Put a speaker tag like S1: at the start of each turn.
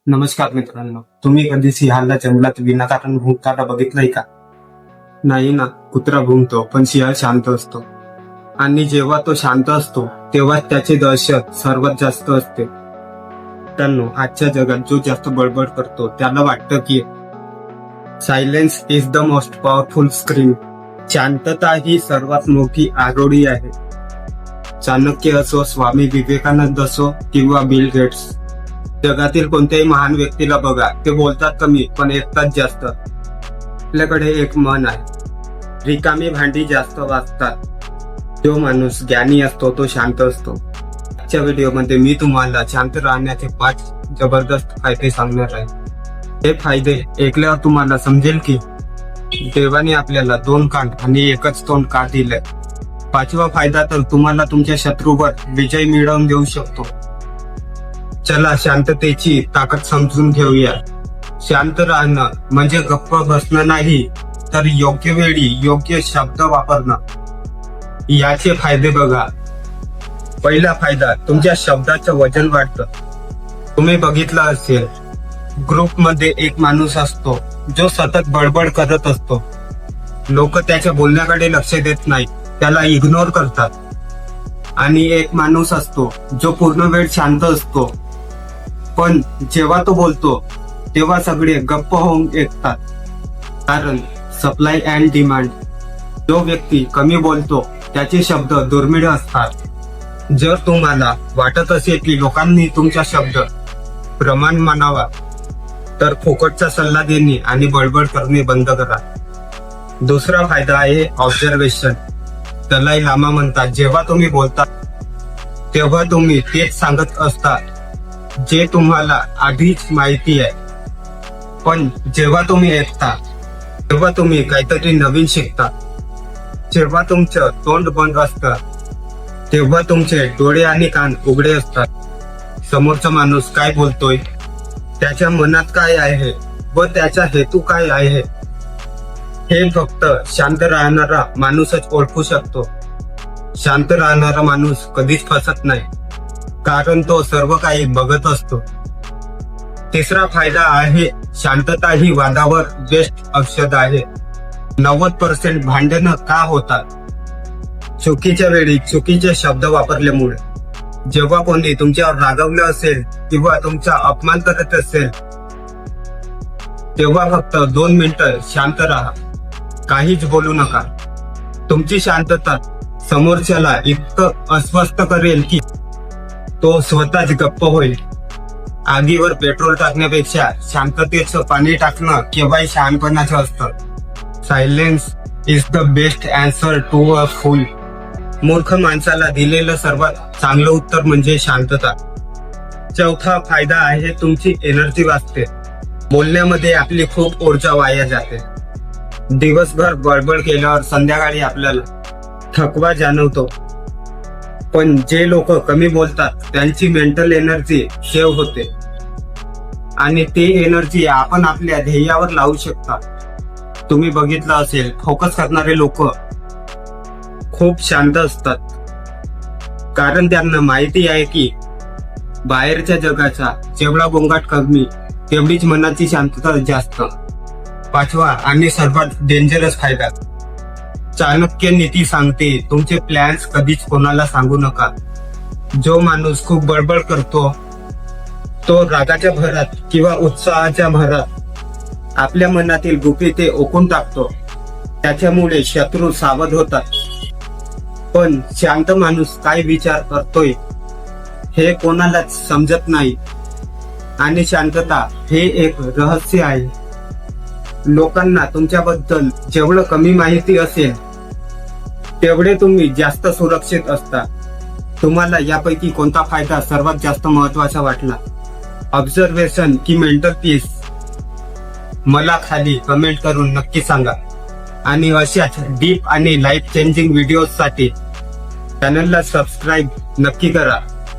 S1: नमस्कार मित्रांनो, तुम्ही कधी सिंहाला जंगलात विनाकारण भुंकताना बघितलंय का? नाही ना. कुत्रा भुंकतो पण सिंह शांत असतो. आणि जेव्हा तो शांत असतो तेव्हा त्याची दहशत सर्वात जास्त असते. मित्रांनो, आजच्या जगात जो जास्त बडबड करतो त्याला वाटतं की silence is the most powerful screen. शांतता ही सर्वात मोठी आरोडी आहे. चाणक्य असो, स्वामी विवेकानंद असो किंवा बिल गेट्स, जगातील कोणत्याही महान व्यक्तीला बघा, ते बोलतात कमी पण ऐकतात जास्त. आपल्याकडे एक म्हण आहे, रिकामी भांडी जास्त वाजतात. जो माणूस ज्ञानी असतो तो शांत असतो. आजच्या व्हिडिओमध्ये मी तुम्हाला शांत राहण्याचे 5 जबरदस्त फायदे सांगणार आहे. हे फायदे ऐकल्यावर तुम्हाला समजेल की देवाने आपल्याला 2 कान आणि एकच तोंड का दिलंय. 5वा फायदा तर तुम्हाला तुमच्या शत्रूवर विजय मिळवून देऊ शकतो. चला शांततेची ताकद समजून घेऊया. शांत राहणं म्हणजे गप्प बसणं नाही, तर योग्य वेळी योग्य शब्द वापरणं. याचे फायदे बघा. पहिला फायदा, तुमच्या शब्दाचं वजन वाढतं. तुम्ही बघितलं असेल, ग्रुपमध्ये एक माणूस असतो जो सतत बडबड करत असतो. लोक त्याच्या बोलण्याकडे लक्ष देत नाही, त्याला इग्नोर करतात. आणि एक माणूस असतो जो पूर्ण वेळ शांत असतो, पण जेव्हा तो बोलतो तेव्हा सगळे गप्प होऊन ऐकतात. कारण सप्लाय अँड डिमांड. जो व्यक्ती कमी बोलतो त्याचे शब्द दुर्मिळ असतात. जर तुम्हाला वाटत असेल की लोकांनी तुमचा शब्द प्रमाण मानावा, तर फुकटचा सल्ला देणे आणि बडबड करणे बंद करा. दुसरा फायदा आहे ऑब्झर्वेशन. दलाई लामा म्हणतात, जेव्हा तुम्ही बोलता तेव्हा तुम्ही तेच सांगत असता जे तुम्हाला आधीच माहिती आहे. पण जेव्हा तुम्ही ऐकता तेव्हा तुम्ही काहीतरी नवीन शिकता. जेव्हा तुमचं तोंड बंद असतं तेव्हा तुमचे डोळे आणि कान उघडे असतात. समोरचा माणूस काय बोलतोय, त्याच्या मनात काय आहे व त्याचा हेतू काय आहे, हे फक्त शांत राहणारा माणूसच ओळखू शकतो. शांत राहणारा माणूस कधीच फसत नाही, कारण तो सर्व काही बघत असतो. तिसरा फायदा आहे, शांतता ही वादावर बेस्ट औषध आहे. 90% भांडणं का होतात? चुकीच्या वेळी चुकीचे शब्द वापरल्यामुळे. जेव्हा कोणी तुमच्यावर रागावलं असेल किंवा तुमचा अपमान करत असेल, तेव्हा फक्त 2 मिनिटं शांत राहा. काहीच बोलू नका. तुमची शांतता समोरच्याला इतकं अस्वस्थ करेल की तो स्वतःच गप्प होईल. आगीवर पेट्रोल टाकण्यापेक्षा शांततेचं पाणी टाकणं केव्हाही शहाणपणाचं असतं. Silence is the best answer to a fool. मूर्ख माणसाला दिलेलं सर्वात चांगलं उत्तर म्हणजे शांतता. चौथा फायदा आहे, तुमची एनर्जी वाचते. बोलण्यामध्ये आपली खूप ऊर्जा वाया जाते. दिवसभर बडबड केल्यावर संध्याकाळी आपल्याला थकवा जाणवतो. पण जे लोक कमी बोलतात त्यांची मेंटल एनर्जी सेव्ह होते आणि ती एनर्जी आपण आपल्या ध्येयावर लावू शकता. तुम्ही बघितलं असेल, फोकस करणारे लोक खूप शांत असतात, कारण त्यांना माहिती आहे की बाहेरच्या जगाचा जेवढा गोंगाट कमी तेवढीच मनाची शांतता जास्त. 5वा आणि सर्वात डेंजरस फायदा, चाणक्य नीती सांगते, तुमचे प्लॅन्स कधीच कोणाला सांगू नका. जो माणूस खूप बडबड करतो तो रागाच्या भरात किंवा उत्साहाच्या भरात आपल्या मनातील गुपिते ओकून टाकतो. त्याच्यामुळे शत्रू सावध होतात. पण शांत माणूस काय विचार करतोय हे कोणालाच समजत नाही. आणि शांतता हे एक रहस्य आहे. लोकांना तुमच्याबद्दल जेवढं कमी माहिती असेल तेवढे तुम्ही जास्त सुरक्षित असता. तुम्हाला यापैकी कोणता फायदा सर्वात जास्त महत्वाचा वाटला? ऑब्झर्वेशन की मेंटल पीस? मला खाली कमेंट करून नक्की सांगा. आणि अशाच डीप आणि लाईफ चेंजिंग व्हिडिओसाठी चॅनलला सबस्क्राईब नक्की करा.